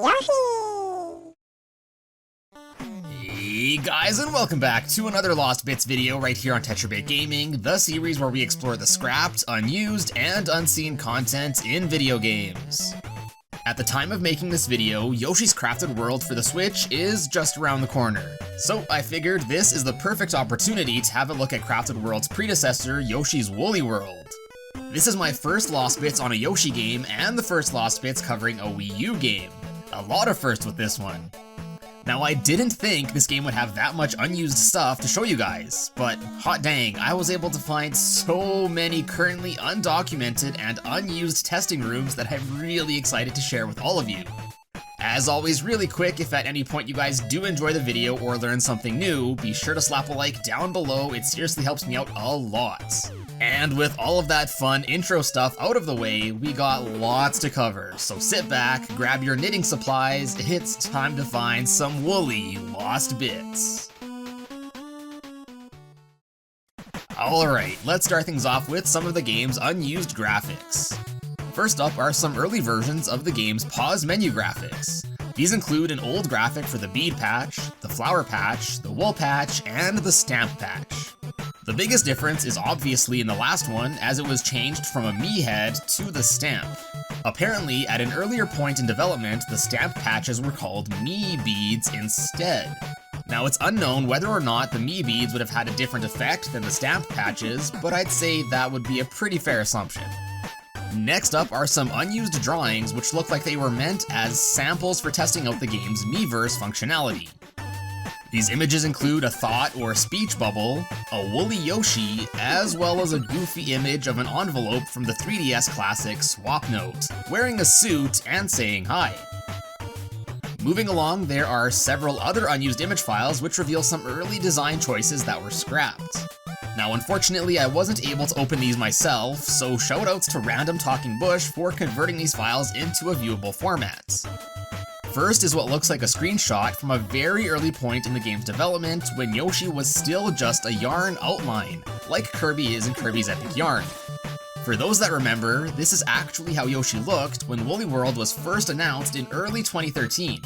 Yoshi! Hey guys, and welcome back to another Lost Bits video right here on TetraBitGaming, the series where we explore the scrapped, unused, and unseen content in video games. At the time of making this video, Yoshi's Crafted World for the Switch is just around the corner. So I figured this is the perfect opportunity to have a look at Crafted World's predecessor, Yoshi's Woolly World. This is my first Lost Bits on a Yoshi game and the first Lost Bits covering a Wii U game. A lot of firsts with this one. Now I didn't think this game would have that much unused stuff to show you guys, but hot dang, I was able to find so many currently undocumented and unused testing rooms that I'm really excited to share with all of you. As always, really quick, if at any point you guys do enjoy the video or learn something new, be sure to slap a like down below, it seriously helps me out a lot. And with all of that fun intro stuff out of the way, we got lots to cover, so sit back, grab your knitting supplies, it's time to find some woolly lost bits. Alright, let's start things off with some of the game's unused graphics. First up are some early versions of the game's pause menu graphics. These include an old graphic for the bead patch, the flower patch, the wool patch, and the stamp patch. The biggest difference is obviously in the last one, as it was changed from a Mii head to the stamp. Apparently, at an earlier point in development, the stamp patches were called Mii beads instead. Now it's unknown whether or not the Mii beads would have had a different effect than the stamp patches, but I'd say that would be a pretty fair assumption. Next up are some unused drawings which look like they were meant as samples for testing out the game's Miiverse functionality. These images include a thought or speech bubble, a woolly Yoshi, as well as a goofy image of an envelope from the 3DS classic Swap Note, wearing a suit and saying hi. Moving along, there are several other unused image files which reveal some early design choices that were scrapped. Now unfortunately I wasn't able to open these myself, so shoutouts to Random Talking Bush for converting these files into a viewable format. First is what looks like a screenshot from a very early point in the game's development when Yoshi was still just a yarn outline, like Kirby is in Kirby's Epic Yarn. For those that remember, this is actually how Yoshi looked when Woolly World was first announced in early 2013.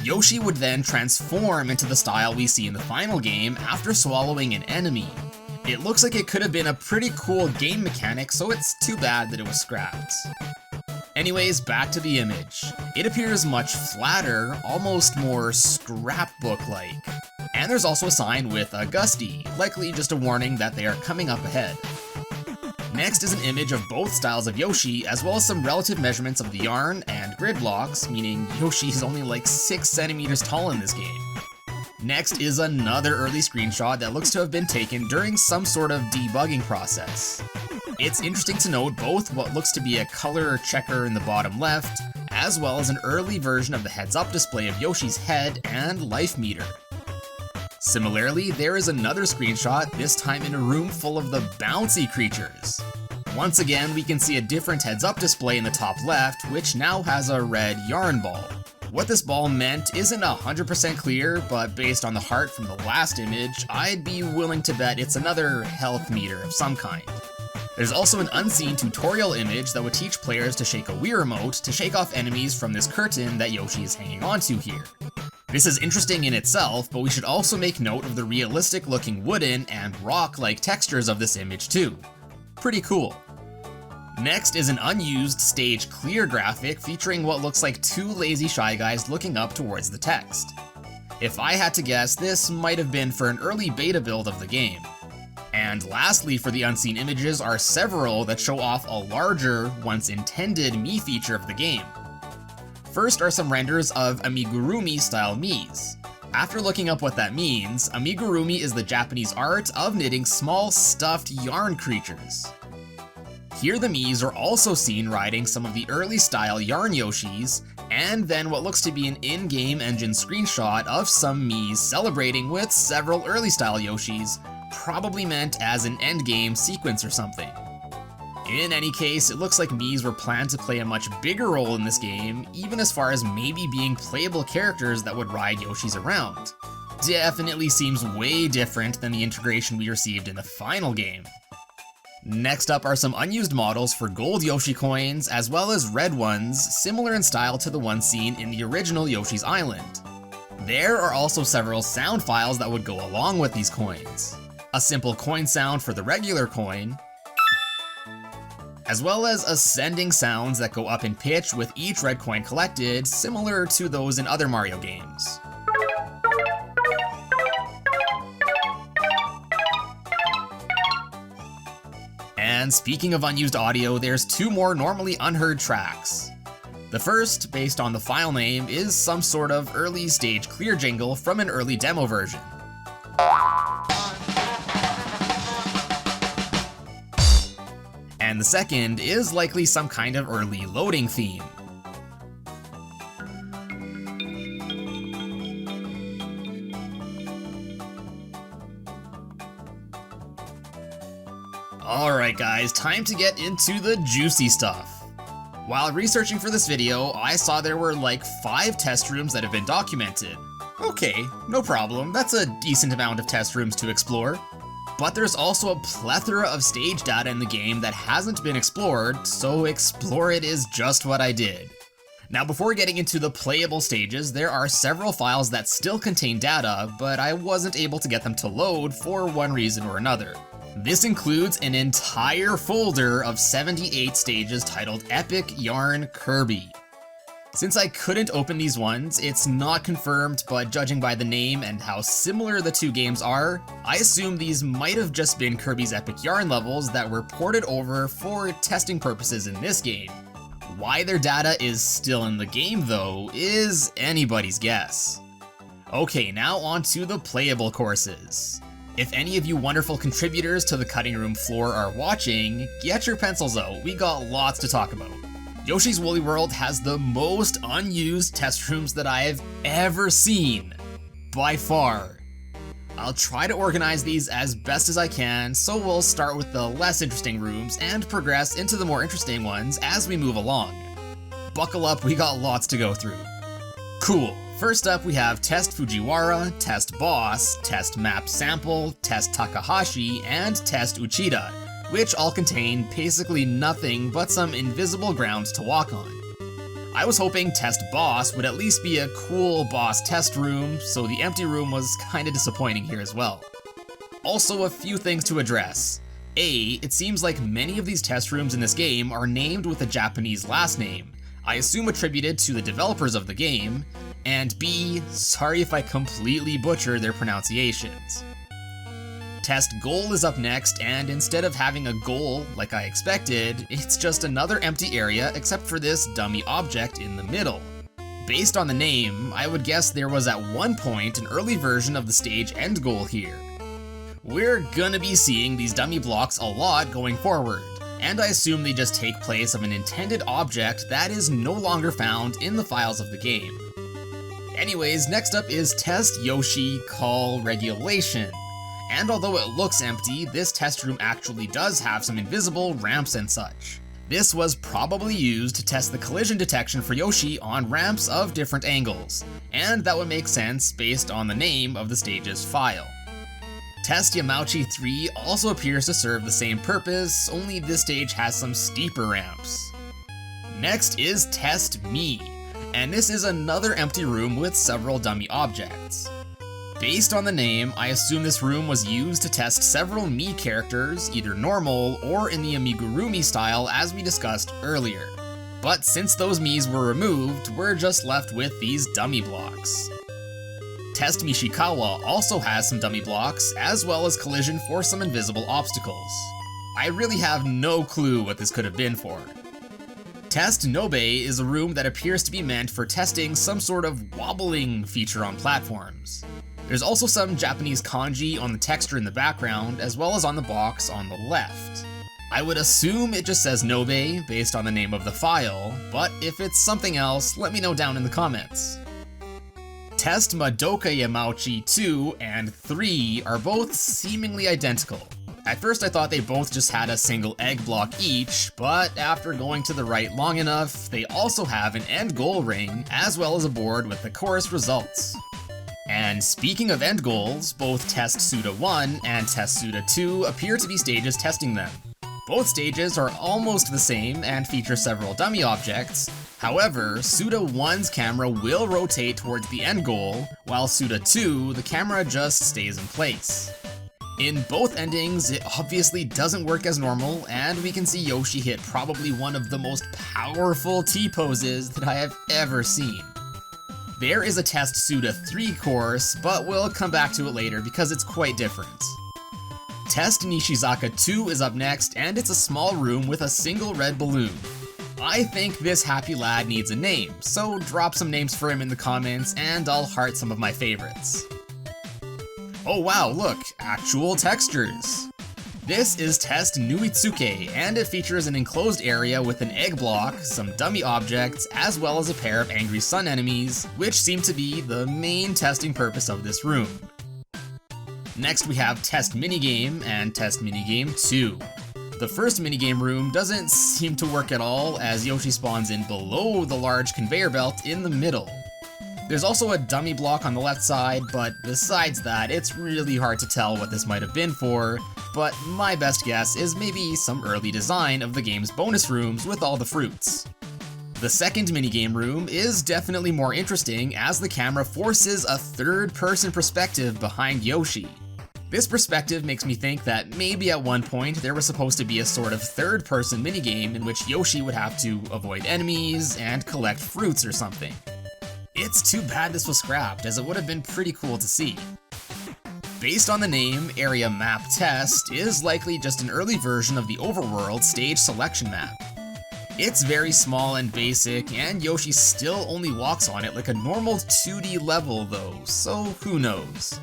Yoshi would then transform into the style we see in the final game after swallowing an enemy. It looks like it could have been a pretty cool game mechanic, so it's too bad that it was scrapped. Anyways, back to the image. It appears much flatter, almost more scrapbook-like. And there's also a sign with a gusty, likely just a warning that they are coming up ahead. Next is an image of both styles of Yoshi, as well as some relative measurements of the yarn and grid blocks, meaning Yoshi is only like 6 centimeters tall in this game. Next is another early screenshot that looks to have been taken during some sort of debugging process. It's interesting to note both what looks to be a color checker in the bottom left, as well as an early version of the heads-up display of Yoshi's head and life meter. Similarly, there is another screenshot, this time in a room full of the bouncy creatures. Once again, we can see a different heads-up display in the top left, which now has a red yarn ball. What this ball meant isn't 100% clear, but based on the heart from the last image, I'd be willing to bet it's another health meter of some kind. There's also an unseen tutorial image that would teach players to shake a Wii Remote to shake off enemies from this curtain that Yoshi is hanging onto here. This is interesting in itself, but we should also make note of the realistic looking wooden and rock-like textures of this image too. Pretty cool. Next is an unused stage clear graphic featuring what looks like 2 lazy Shy Guys looking up towards the text. If I had to guess, this might have been for an early beta build of the game. And lastly for the unseen images are several that show off a larger, once intended Mii feature of the game. First are some renders of amigurumi style Miis. After looking up what that means, amigurumi is the Japanese art of knitting small stuffed yarn creatures. Here the Miis are also seen riding some of the early style yarn Yoshis, and then what looks to be an in-game engine screenshot of some Miis celebrating with several early style Yoshis, probably meant as an endgame sequence or something. In any case, it looks like Miis were planned to play a much bigger role in this game, even as far as maybe being playable characters that would ride Yoshis around. Definitely seems way different than the integration we received in the final game. Next up are some unused models for gold Yoshi coins, as well as red ones, similar in style to the ones seen in the original Yoshi's Island. There are also several sound files that would go along with these coins. A simple coin sound for the regular coin, as well as ascending sounds that go up in pitch with each red coin collected, similar to those in other Mario games. And speaking of unused audio, there's two more normally unheard tracks. The first, based on the file name, is some sort of early stage clear jingle from an early demo version. And the second is likely some kind of early loading theme. Alright guys, time to get into the juicy stuff. While researching for this video, I saw there were like 5 test rooms that have been documented. Okay, no problem, that's a decent amount of test rooms to explore. But there's also a plethora of stage data in the game that hasn't been explored, so explore it is just what I did. Now before getting into the playable stages, there are several files that still contain data, but I wasn't able to get them to load for one reason or another. This includes an entire folder of 78 stages titled Epic Yarn Kirby. Since I couldn't open these ones, it's not confirmed, but judging by the name and how similar the two games are, I assume these might have just been Kirby's Epic Yarn levels that were ported over for testing purposes in this game. Why their data is still in the game though, is anybody's guess. Okay, now on to the playable courses. If any of you wonderful contributors to the cutting room floor are watching, get your pencils out, we got lots to talk about. Yoshi's Woolly World has the most unused test rooms that I have ever seen, by far. I'll try to organize these as best as I can, so we'll start with the less interesting rooms and progress into the more interesting ones as we move along. Buckle up, we got lots to go through. Cool. First up, we have Test Fujiwara, Test Boss, Test Map Sample, Test Takahashi, and Test Uchida, which all contain basically nothing but some invisible grounds to walk on. I was hoping Test Boss would at least be a cool boss test room, so the empty room was kinda disappointing here as well. Also, a few things to address. A, it seems like many of these test rooms in this game are named with a Japanese last name, I assume attributed to the developers of the game, and B, sorry if I completely butcher their pronunciations. Test Goal is up next, and instead of having a goal like I expected, it's just another empty area except for this dummy object in the middle. Based on the name, I would guess there was at one point an early version of the stage end goal here. We're gonna be seeing these dummy blocks a lot going forward, and I assume they just take place of an intended object that is no longer found in the files of the game. Anyways, next up is Test Yoshi Call Regulation. And although it looks empty, this test room actually does have some invisible ramps and such. This was probably used to test the collision detection for Yoshi on ramps of different angles, and that would make sense based on the name of the stage's file. Test Yamauchi 3 also appears to serve the same purpose, only this stage has some steeper ramps. Next is Test Me, and this is another empty room with several dummy objects. Based on the name, I assume this room was used to test several Mii characters, either normal or in the amigurumi style as we discussed earlier. But since those Miis were removed, we're just left with these dummy blocks. Test Mishikawa also has some dummy blocks, as well as collision for some invisible obstacles. I really have no clue what this could have been for. Test Nobe is a room that appears to be meant for testing some sort of wobbling feature on platforms. There's also some Japanese kanji on the texture in the background, as well as on the box on the left. I would assume it just says Nobe based on the name of the file, but if it's something else, let me know down in the comments. Test Madoka Yamauchi 2 and 3 are both seemingly identical. At first I thought they both just had a single egg block each, but after going to the right long enough, they also have an end goal ring, as well as a board with the course results. And speaking of end goals, both Test Suda 1 and Test Suda 2 appear to be stages testing them. Both stages are almost the same and feature several dummy objects. However, Suda 1's camera will rotate towards the end goal, while Suda 2, the camera just stays in place. In both endings, it obviously doesn't work as normal, and we can see Yoshi hit probably one of the most powerful T-poses that I have ever seen. There is a test Suda 3 course, but we'll come back to it later because it's quite different. Test Nishizaka 2 is up next, and it's a small room with a single red balloon. I think this happy lad needs a name, so drop some names for him in the comments and I'll heart some of my favorites. Oh wow, look, actual textures! This is Test Nuitsuke, and it features an enclosed area with an egg block, some dummy objects, as well as a pair of angry sun enemies, which seem to be the main testing purpose of this room. Next we have Test Minigame and Test Minigame 2. The first minigame room doesn't seem to work at all, as Yoshi spawns in below the large conveyor belt in the middle. There's also a dummy block on the left side, but besides that, it's really hard to tell what this might have been for, but my best guess is maybe some early design of the game's bonus rooms with all the fruits. The second minigame room is definitely more interesting, as the camera forces a third-person perspective behind Yoshi. This perspective makes me think that maybe at one point there was supposed to be a sort of third-person minigame in which Yoshi would have to avoid enemies and collect fruits or something. It's too bad this was scrapped, as it would have been pretty cool to see. Based on the name, Area Map Test is likely just an early version of the Overworld stage selection map. It's very small and basic, and Yoshi still only walks on it like a normal 2D level though, so who knows.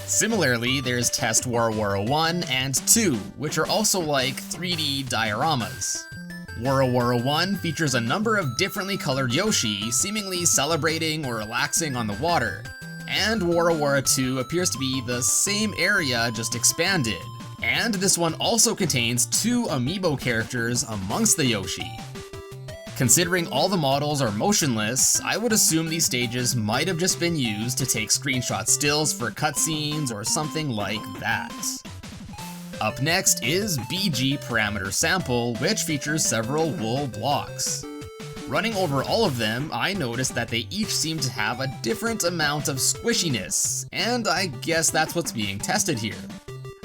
Similarly, there's Test Wara Wara 1 and 2, which are also like 3D dioramas. Wara Wara 1 features a number of differently colored Yoshi, seemingly celebrating or relaxing on the water, and Wara Wara 2 appears to be the same area, just expanded. And this one also contains 2 amiibo characters amongst the Yoshi. Considering all the models are motionless, I would assume these stages might have just been used to take screenshot stills for cutscenes or something like that. Up next is BG Parameter Sample, which features several wool blocks. Running over all of them, I noticed that they each seem to have a different amount of squishiness, and I guess that's what's being tested here.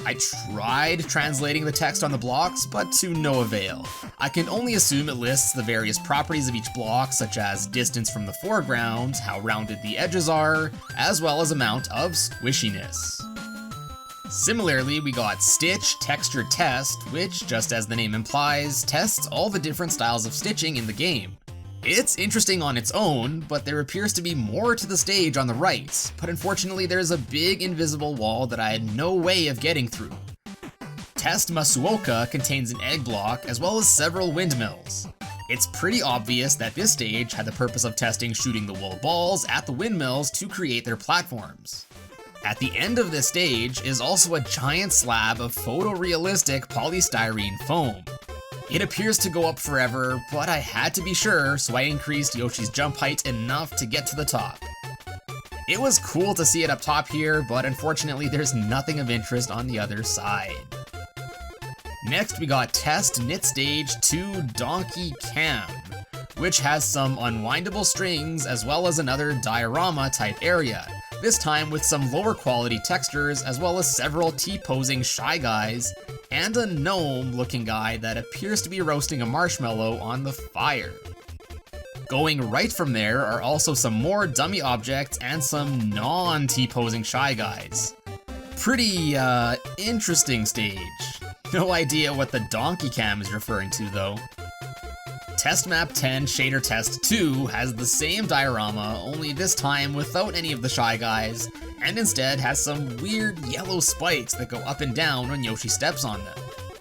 I tried translating the text on the blocks, but to no avail. I can only assume it lists the various properties of each block, such as distance from the foreground, how rounded the edges are, as well as amount of squishiness. Similarly, we got Stitch Texture Test, which, just as the name implies, tests all the different styles of stitching in the game. It's interesting on its own, but there appears to be more to the stage on the right, but unfortunately there's a big invisible wall that I had no way of getting through. Test Masuoka contains an egg block as well as several windmills. It's pretty obvious that this stage had the purpose of testing shooting the wool balls at the windmills to create their platforms. At the end of this stage is also a giant slab of photorealistic polystyrene foam. It appears to go up forever, but I had to be sure, so I increased Yoshi's jump height enough to get to the top. It was cool to see it up top here, but unfortunately there's nothing of interest on the other side. Next we got Test Knit Stage 2 Donkey Cam, which has some unwindable strings as well as another diorama type area, this time with some lower quality textures as well as several T-posing Shy Guys, and a gnome-looking guy that appears to be roasting a marshmallow on the fire. Going right from there are also some more dummy objects and some non-T-posing Shy Guys. Pretty, interesting stage. No idea what the Donkey Cam is referring to though. Test Map 10 Shader Test 2 has the same diorama, only this time without any of the Shy Guys, and instead has some weird yellow spikes that go up and down when Yoshi steps on them.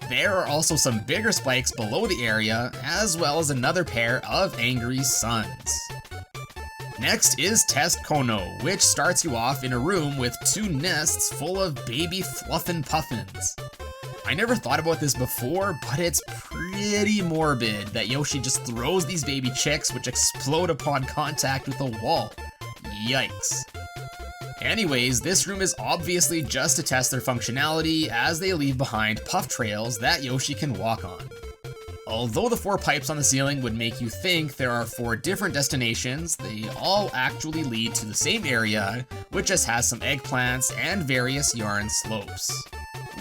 There are also some bigger spikes below the area, as well as another pair of angry suns. Next is Test Kono, which starts you off in a room with 2 nests full of baby fluffin' puffins. I never thought about this before, but it's pretty morbid that Yoshi just throws these baby chicks which explode upon contact with the wall. Yikes. Anyways, this room is obviously just to test their functionality as they leave behind puff trails that Yoshi can walk on. Although the 4 pipes on the ceiling would make you think there are 4 different destinations, they all actually lead to the same area, which just has some eggplants and various yarn slopes.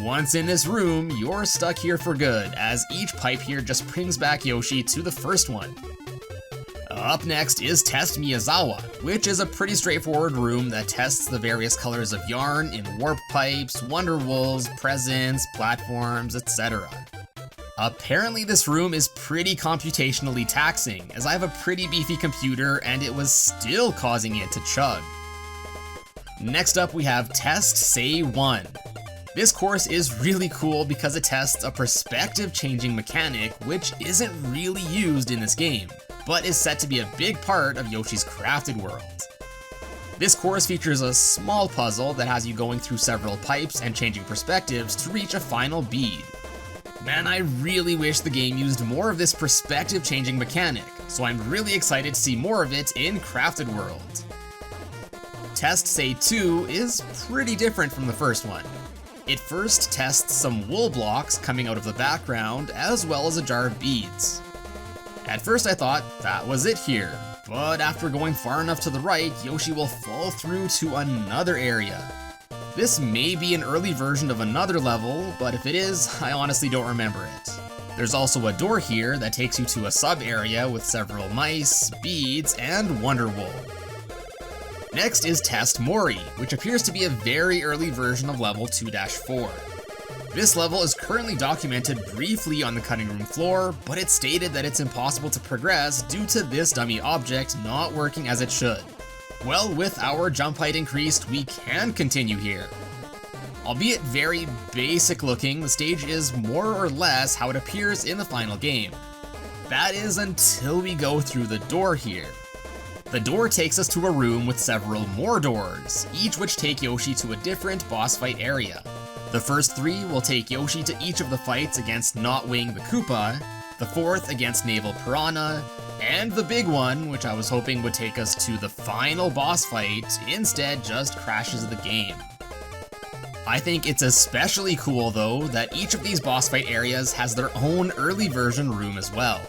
Once in this room, you're stuck here for good, as each pipe here just brings back Yoshi to the first one. Up next is Test Miyazawa, which is a pretty straightforward room that tests the various colors of yarn in warp pipes, wonder wools, presents, platforms, etc. Apparently this room is pretty computationally taxing, as I have a pretty beefy computer and it was still causing it to chug. Next up we have Test Say 1. This course is really cool because it tests a perspective changing mechanic which isn't really used in this game, but is set to be a big part of Yoshi's crafted world. This course features a small puzzle that has you going through several pipes and changing perspectives to reach a final bead. Man, I really wish the game used more of this perspective changing mechanic, so I'm really excited to see more of it in Crafted World. Test Say 2 is pretty different from the first one. It first tests some wool blocks coming out of the background, as well as a jar of beads. At first I thought that was it here, but after going far enough to the right, Yoshi will fall through to another area. This may be an early version of another level, but if it is, I honestly don't remember it. There's also a door here that takes you to a sub-area with several mice, beads, and wonder wool. Next is Test Mori, which appears to be a very early version of level 2-4. This level is currently documented briefly on the cutting room floor, but it's stated that it's impossible to progress due to this dummy object not working as it should. Well, with our jump height increased, we can continue here. Albeit very basic looking, the stage is more or less how it appears in the final game. That is until we go through the door here. The door takes us to a room with several more doors, each which take Yoshi to a different boss fight area. The first 3 will take Yoshi to each of the fights against Notwing the Koopa, the 4th against Naval Piranha, and the big one, which I was hoping would take us to the final boss fight, instead just crashes the game. I think it's especially cool though that each of these boss fight areas has their own early version room as well.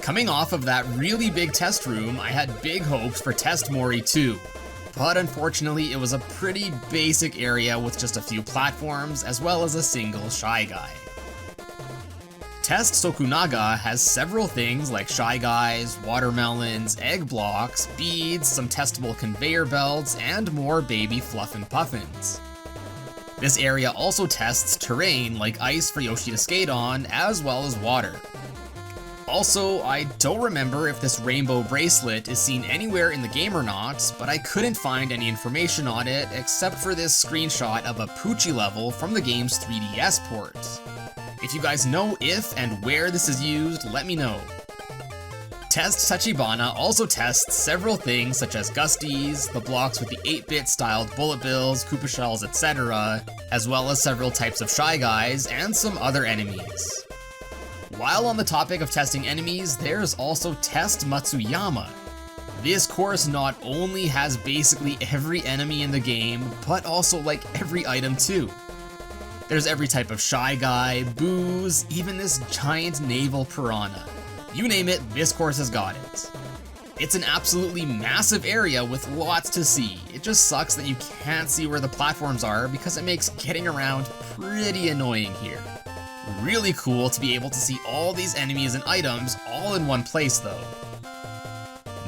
Coming off of that really big test room, I had big hopes for Test Mori 2, but unfortunately it was a pretty basic area with just a few platforms as well as a single Shy Guy. Test Sokunaga has several things like Shy Guys, watermelons, egg blocks, beads, some testable conveyor belts, and more baby Fluffin' Puffins. This area also tests terrain like ice for Yoshi to skate on, as well as water. Also, I don't remember if this rainbow bracelet is seen anywhere in the game or not, but I couldn't find any information on it except for this screenshot of a Poochie level from the game's 3DS port. If you guys know if and where this is used, let me know. Test Tachibana also tests several things such as Gusties, the blocks with the 8-bit styled bullet bills, Koopa shells, etc., as well as several types of Shy Guys and some other enemies. While on the topic of testing enemies, there's also Test Matsuyama. This course not only has basically every enemy in the game, but also like every item too. There's every type of Shy Guy, booze, even this giant naval piranha. You name it, this course has got it. It's an absolutely massive area with lots to see. It just sucks that you can't see where the platforms are because it makes getting around pretty annoying here. Really cool to be able to see all these enemies and items all in one place though.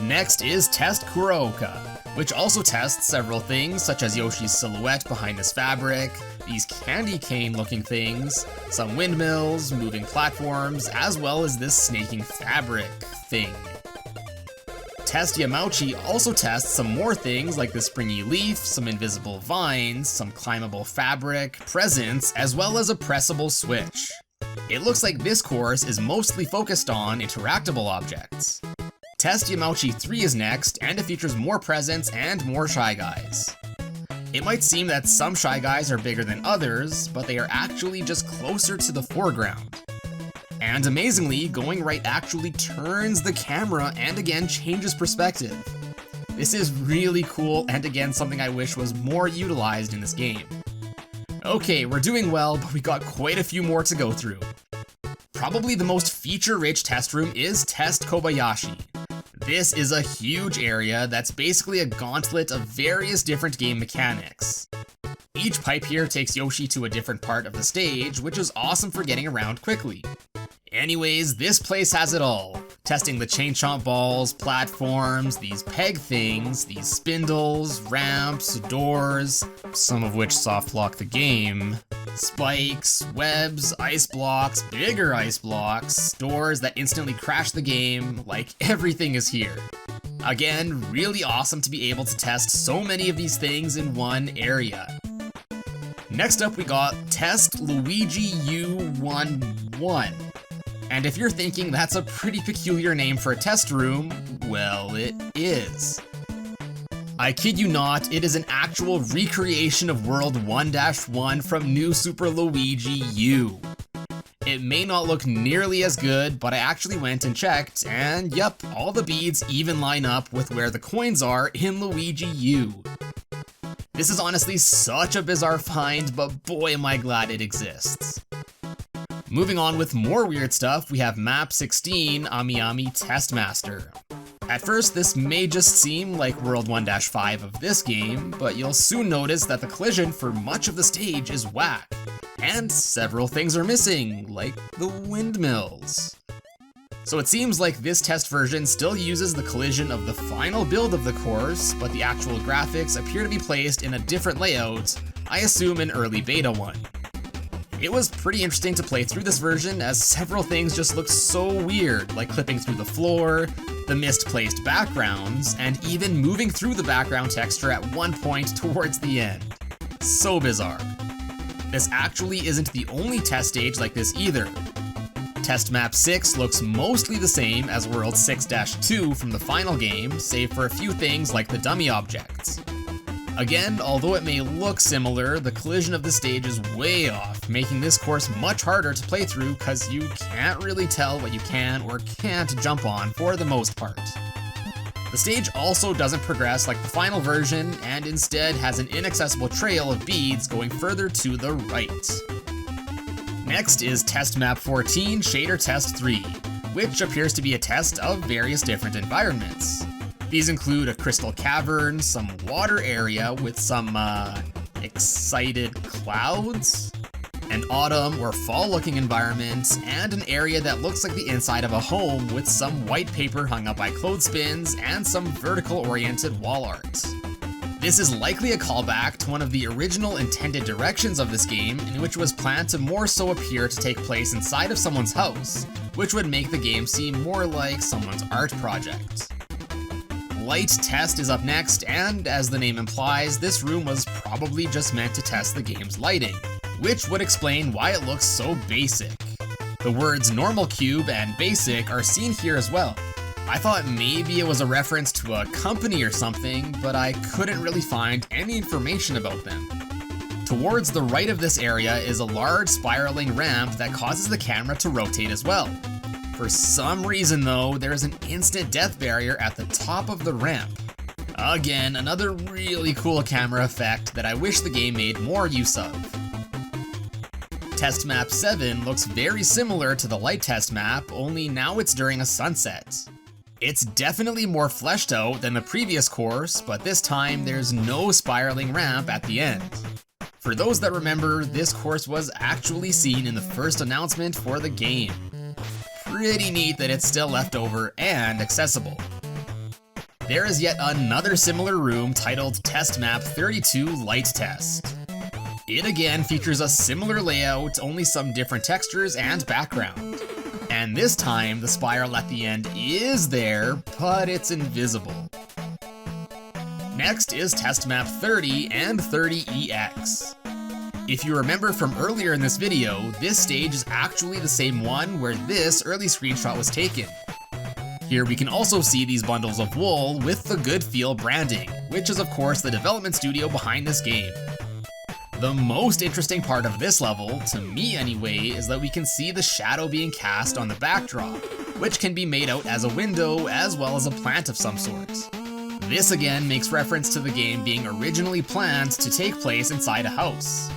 Next is Test Kuraoka, which also tests several things such as Yoshi's silhouette behind this fabric, these candy cane looking things, some windmills, moving platforms, as well as this snaking fabric thing. Test Yamauchi also tests some more things like the springy leaf, some invisible vines, some climbable fabric, presents, as well as a pressable switch. It looks like this course is mostly focused on interactable objects. Test Yamauchi 3 is next, and it features more presents and more Shy Guys. It might seem that some Shy Guys are bigger than others, but they are actually just closer to the foreground. And amazingly, going right actually turns the camera and again changes perspective. This is really cool, and again, something I wish was more utilized in this game. Okay, we're doing well, but we got quite a few more to go through. Probably the most feature-rich test room is Test Kobayashi. This is a huge area that's basically a gauntlet of various different game mechanics. Each pipe here takes Yoshi to a different part of the stage, which is awesome for getting around quickly. Anyways, this place has it all. Testing the chain chomp balls, platforms, these peg things, these spindles, ramps, doors, some of which soft lock the game, spikes, webs, ice blocks, bigger ice blocks, doors that instantly crash the game, like everything is here. Again, really awesome to be able to test so many of these things in one area. Next up we got Test Luigi U11. And if you're thinking that's a pretty peculiar name for a test room, well, it is. I kid you not, it is an actual recreation of World 1-1 from New Super Luigi U. It may not look nearly as good, but I actually went and checked, and yep, all the beads even line up with where the coins are in Luigi U. This is honestly such a bizarre find, but boy am I glad it exists. Moving on with more weird stuff, we have Map 16 Ami Ami Testmaster. At first, this may just seem like World 1-5 of this game, but you'll soon notice that the collision for much of the stage is whack. And several things are missing, like the windmills. So it seems like this test version still uses the collision of the final build of the course, but the actual graphics appear to be placed in a different layout, I assume an early beta one. It was pretty interesting to play through this version, as several things just looked so weird, like clipping through the floor, the misplaced backgrounds, and even moving through the background texture at one point towards the end. So bizarre. This actually isn't the only test stage like this either. Test Map 6 looks mostly the same as World 6-2 from the final game, save for a few things like the dummy objects. Again, although it may look similar, the collision of the stage is way off, making this course much harder to play through because you can't really tell what you can or can't jump on for the most part. The stage also doesn't progress like the final version, and instead has an inaccessible trail of beads going further to the right. Next is Test Map 14 Shader Test 3, which appears to be a test of various different environments. These include a crystal cavern, some water area with some, excited clouds, an autumn or fall-looking environment, and an area that looks like the inside of a home with some white paper hung up by clothespins and some vertical-oriented wall art. This is likely a callback to one of the original intended directions of this game, in which it was planned to more so appear to take place inside of someone's house, which would make the game seem more like someone's art project. Light Test is up next, and as the name implies, this room was probably just meant to test the game's lighting, which would explain why it looks so basic. The words normal cube and basic are seen here as well. I thought maybe it was a reference to a company or something, but I couldn't really find any information about them. Towards the right of this area is a large spiraling ramp that causes the camera to rotate as well. For some reason though, there is an instant death barrier at the top of the ramp. Again, another really cool camera effect that I wish the game made more use of. Test Map 7 looks very similar to the light test map, only now it's during a sunset. It's definitely more fleshed out than the previous course, but this time there's no spiraling ramp at the end. For those that remember, this course was actually seen in the first announcement for the game. Pretty neat that it's still left over and accessible. There is yet another similar room titled Test Map 32 Light Test. It again features a similar layout, only some different textures and background. And this time, the spiral at the end is there, but it's invisible. Next is Test Map 30 and 30EX. If you remember from earlier in this video, this stage is actually the same one where this early screenshot was taken. Here we can also see these bundles of wool with the Good Feel branding, which is of course the development studio behind this game. The most interesting part of this level, to me anyway, is that we can see the shadow being cast on the backdrop, which can be made out as a window as well as a plant of some sort. This again makes reference to the game being originally planned to take place inside a house.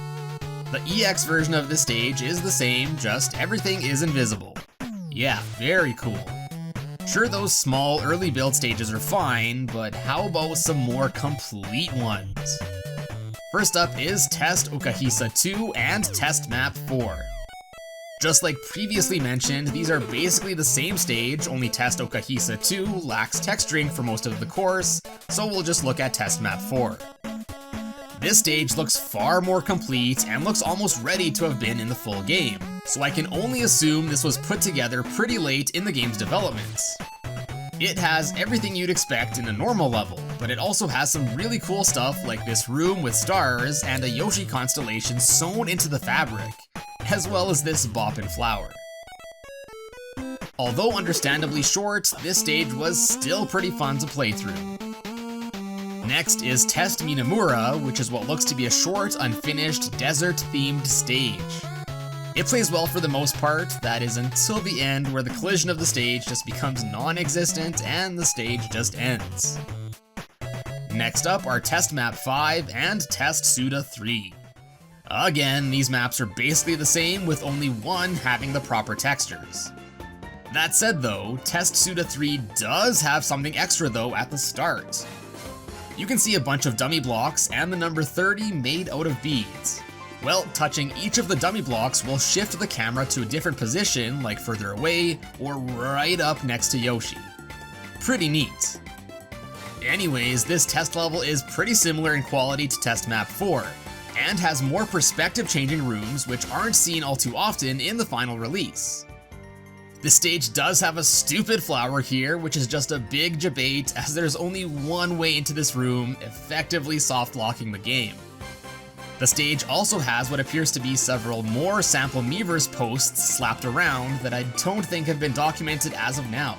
The EX version of this stage is the same, just everything is invisible. Yeah, very cool. Sure, those small early build stages are fine, but how about some more complete ones? First up is Test Okahisa 2 and Test Map 4. Just like previously mentioned, these are basically the same stage, only Test Okahisa 2 lacks texturing for most of the course, so we'll just look at Test Map 4. This stage looks far more complete and looks almost ready to have been in the full game, so I can only assume this was put together pretty late in the game's development. It has everything you'd expect in a normal level, but it also has some really cool stuff like this room with stars and a Yoshi constellation sewn into the fabric, as well as this boppin' flower. Although understandably short, this stage was still pretty fun to play through. Next is Test Minamura, which is what looks to be a short, unfinished, desert-themed stage. It plays well for the most part, that is until the end where the collision of the stage just becomes non-existent and the stage just ends. Next up are Test Map 5 and Test Suda 3. Again, these maps are basically the same with only one having the proper textures. That said though, Test Suda 3 does have something extra though at the start. You can see a bunch of dummy blocks and the number 30 made out of beads. Well, touching each of the dummy blocks will shift the camera to a different position, like further away or right up next to Yoshi. Pretty neat. Anyways, this test level is pretty similar in quality to Test Map 4, and has more perspective-changing rooms which aren't seen all too often in the final release. The stage does have a stupid flower here, which is just a big debate as there's only one way into this room, effectively soft-locking the game. The stage also has what appears to be several more sample Miiverse posts slapped around that I don't think have been documented as of now.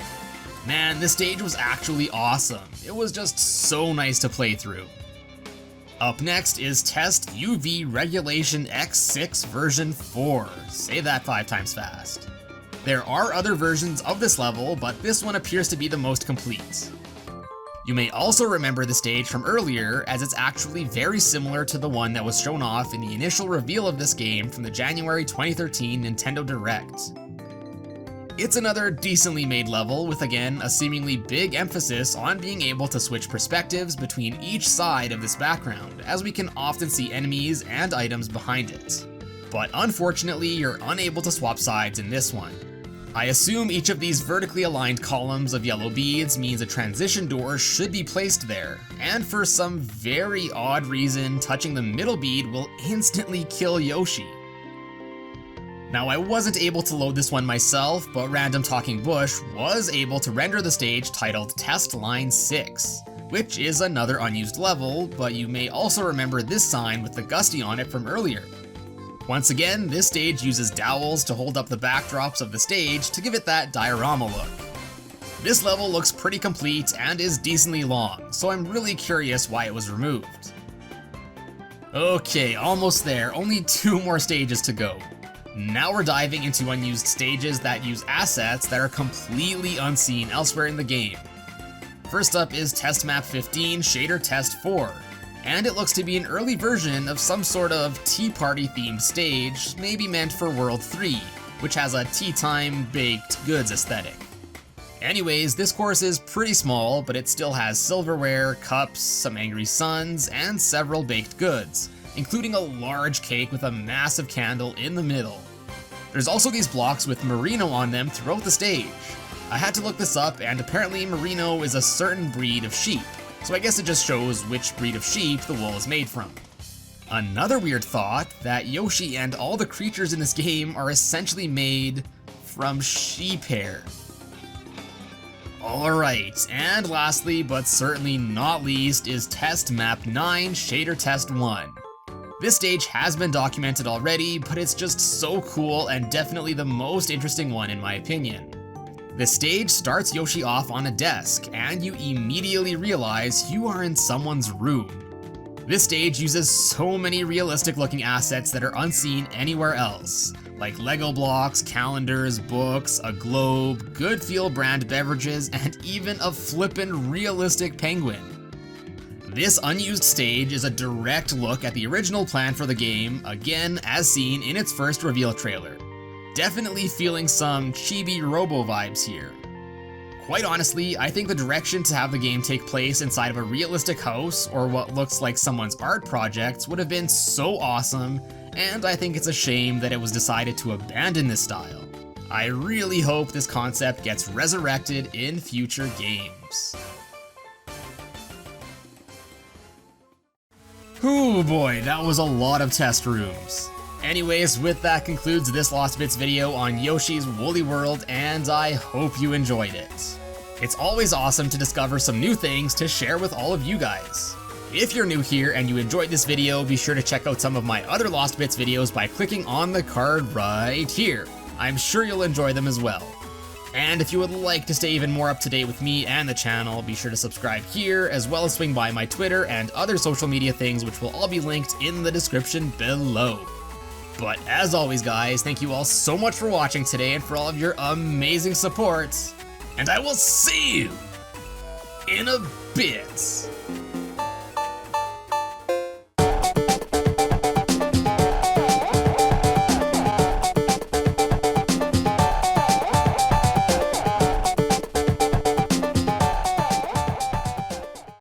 Man, this stage was actually awesome. It was just so nice to play through. Up next is Test UV Regulation X6 version 4. Say that 5 times fast. There are other versions of this level, but this one appears to be the most complete. You may also remember the stage from earlier, as it's actually very similar to the one that was shown off in the initial reveal of this game from the January 2013 Nintendo Direct. It's another decently made level with again a seemingly big emphasis on being able to switch perspectives between each side of this background, as we can often see enemies and items behind it. But unfortunately, you're unable to swap sides in this one. I assume each of these vertically aligned columns of yellow beads means a transition door should be placed there, and for some very odd reason, touching the middle bead will instantly kill Yoshi. Now I wasn't able to load this one myself, but Random Talking Bush was able to render the stage titled Test Line 6, which is another unused level, but you may also remember this sign with the Gusty on it from earlier. Once again, this stage uses dowels to hold up the backdrops of the stage to give it that diorama look. This level looks pretty complete and is decently long, so I'm really curious why it was removed. Okay, almost there, only 2 more stages to go. Now we're diving into unused stages that use assets that are completely unseen elsewhere in the game. First up is Test Map 15 Shader Test 4. And it looks to be an early version of some sort of tea party themed stage, maybe meant for World 3, which has a tea time baked goods aesthetic. Anyways, this course is pretty small, but it still has silverware, cups, some angry suns, and several baked goods, including a large cake with a massive candle in the middle. There's also these blocks with merino on them throughout the stage. I had to look this up, and apparently merino is a certain breed of sheep. So I guess it just shows which breed of sheep the wool is made from. Another weird thought, that Yoshi and all the creatures in this game are essentially made from sheep hair. Alright, and lastly, but certainly not least, is Test Map 9 Shader Test 1. This stage has been documented already, but it's just so cool and definitely the most interesting one in my opinion. The stage starts Yoshi off on a desk, and you immediately realize you are in someone's room. This stage uses so many realistic looking assets that are unseen anywhere else, like Lego blocks, calendars, books, a globe, Good Feel brand beverages, and even a flippin' realistic penguin. This unused stage is a direct look at the original plan for the game, again as seen in its first reveal trailer. Definitely feeling some chibi robo vibes here. Quite honestly, I think the direction to have the game take place inside of a realistic house or what looks like someone's art project would have been so awesome, and I think it's a shame that it was decided to abandon this style. I really hope this concept gets resurrected in future games. Ooh boy, that was a lot of test rooms. Anyways, with that concludes this Lost Bits video on Yoshi's Woolly World, and I hope you enjoyed it. It's always awesome to discover some new things to share with all of you guys. If you're new here and you enjoyed this video, be sure to check out some of my other Lost Bits videos by clicking on the card right here. I'm sure you'll enjoy them as well. And if you would like to stay even more up to date with me and the channel, be sure to subscribe here, as well as swing by my Twitter and other social media things, which will all be linked in the description below. But as always guys, thank you all so much for watching today and for all of your amazing support, and I will see you in a bit.